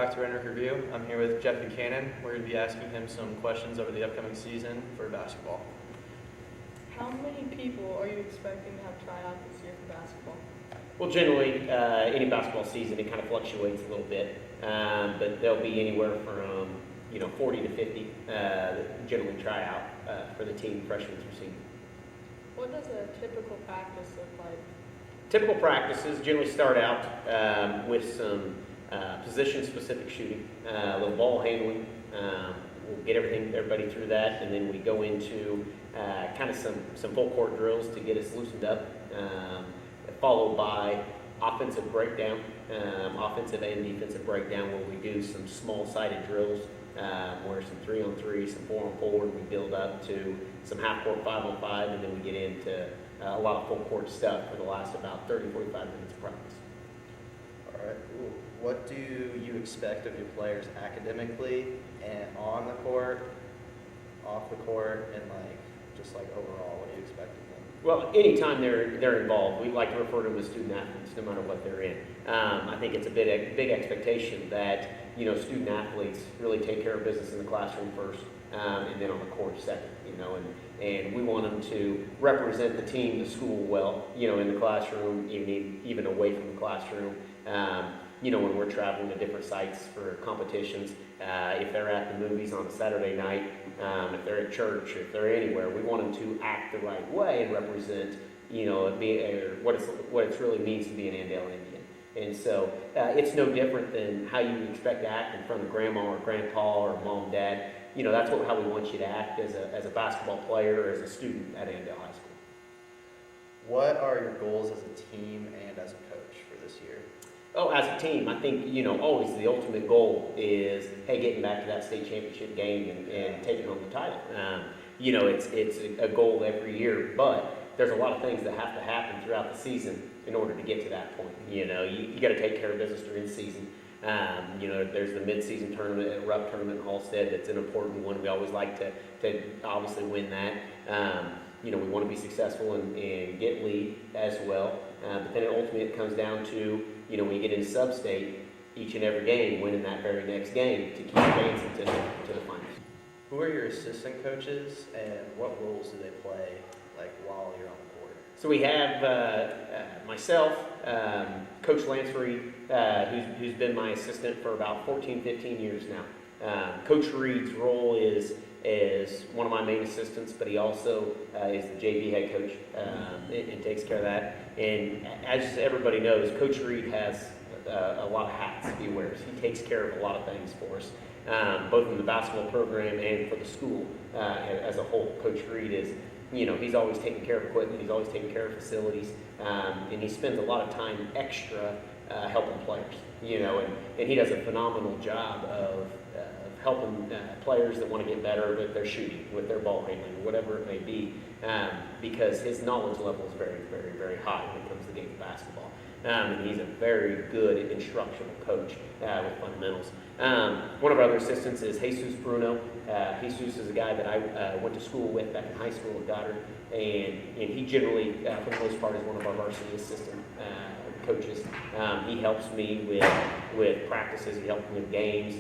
back to Renter Review. I'm here with Jeff Buchanan. We're going to be asking him some questions over the upcoming season for basketball. How many people are you expecting to have try out this year for basketball? Well, generally, any basketball season, it kind of fluctuates a little bit, but there'll be anywhere from 40 to 50 that generally try out for the team, freshmen through senior. What does a typical practice look like? Typical practices generally start out with some position-specific shooting, a little ball handling. We'll get everybody through that, and then we go into kind of some full court drills to get us loosened up, followed by offensive breakdown, offensive and defensive breakdown, where we do some small-sided drills, where some 3-on-3, some 4-on-4, we build up to some half-court 5-on-5, and then we get into a lot of full-court stuff for the last about 30, 45 minutes of practice. All right. Cool. What do you expect of your players academically and on the court, off the court, and just overall? What do you expect of them? Well, anytime they're involved, we like to refer to them as student athletes, no matter what they're in. I think it's a big expectation that student athletes really take care of business in the classroom first, and then on the court second. And we want them to represent the team, the school well, in the classroom, even away from the classroom. When we're traveling to different sites for competitions, if they're at the movies on a Saturday night, if they're at church, if they're anywhere, we want them to act the right way and represent, what it really means to be an Andale Indian. And so it's no different than how you expect to act in front of grandma or grandpa or mom and dad. That's how we want you to act as a basketball player or as a student at Andale High School. What are your goals as a team and as a coach for this year? Oh, as a team, I think, always the ultimate goal is, getting back to that state championship game and taking home the title. It's a goal every year, but there's a lot of things that have to happen throughout the season in order to get to that point. You got to take care of business during the season. There's the mid-season tournament, Rupp tournament in Halstead. That's an important one. We always like to obviously win that. We want to be successful and get lead as well. But then ultimately it comes down to, when you get into sub-state, each and every game, winning that very next game to keep advancing to the finals. Who are your assistant coaches, and what roles do they play, while you're on the court? So we have myself, Coach Lance Reed, who's been my assistant for about 14, 15 years now. Coach Reed's role is one of my main assistants, but he also is the JV head coach and takes care of that. And as everybody knows, Coach Reed has a lot of hats he wears. He takes care of a lot of things for us, both in the basketball program and for the school as a whole. Coach Reed is, he's always taking care of equipment, he's always taking care of facilities, and he spends a lot of time extra helping players, and he does a phenomenal job of helping players that want to get better with their shooting, with their ball handling, whatever it may be, because his knowledge level is very, very, very high when it comes to the game of basketball. And he's a very good instructional coach with fundamentals. One of our other assistants is Jesus Bruno. Jesus is a guy that I went to school with back in high school at Goddard, and he generally, for the most part, is one of our varsity assistant coaches. He helps me with practices, he helps me with games,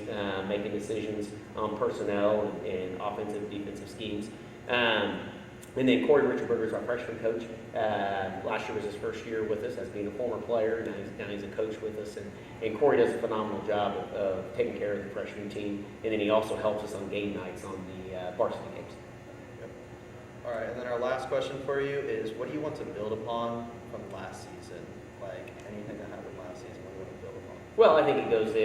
making decisions on personnel and offensive, defensive schemes. And then Corey Richardberger is our freshman coach. Last year was his first year with us as being a former player. Now he's a coach with us. And Corey does a phenomenal job of taking care of the freshman team. And then he also helps us on game nights on the varsity games. Yep. All right, and then our last question for you is, what do you want to build upon from last season? Anything that happened last season, what do you want to build upon? Well, I think it goes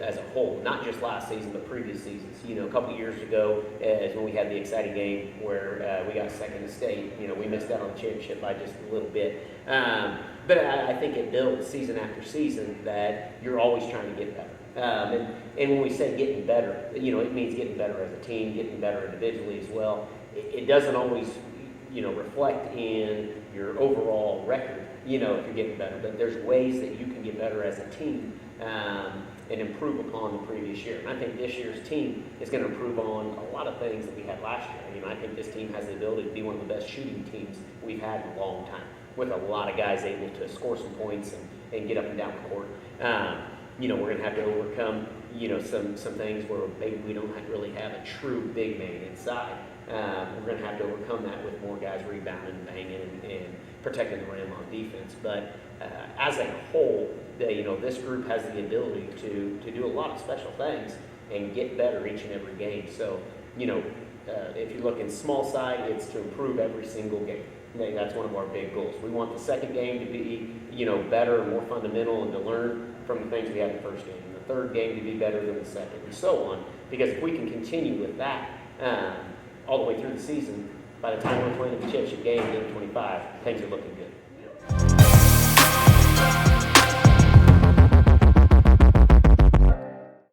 as a whole, not just last season, but previous seasons. A couple of years ago, is when we had the exciting game where we got second to state. We missed out on the championship by just a little bit. But I think it builds season after season that you're always trying to get better. And when we say getting better, it means getting better as a team, getting better individually as well. It doesn't always, reflect in your overall record, if you're getting better. But there's ways that you can get better as a team and improve upon the previous year. And I think this year's team is going to improve on a lot of things that we had last year. I think this team has the ability to be one of the best shooting teams we've had in a long time, with a lot of guys able to score some points and get up and down the court. We're going to have to overcome, some things where maybe we don't really have a true big man inside. We're going to have to overcome that with more guys rebounding, banging, and protecting the rim on defense. But as a whole, this group has the ability to do a lot of special things and get better each and every game. So, if you look in small side, it's to improve every single game. That's one of our big goals. We want the second game to be, better and more fundamental and to learn from the things we had in the first game. And the third game to be better than the second, and so on. Because if we can continue with that all the way through the season, by the time we're playing the championship game, game 25, things are looking good.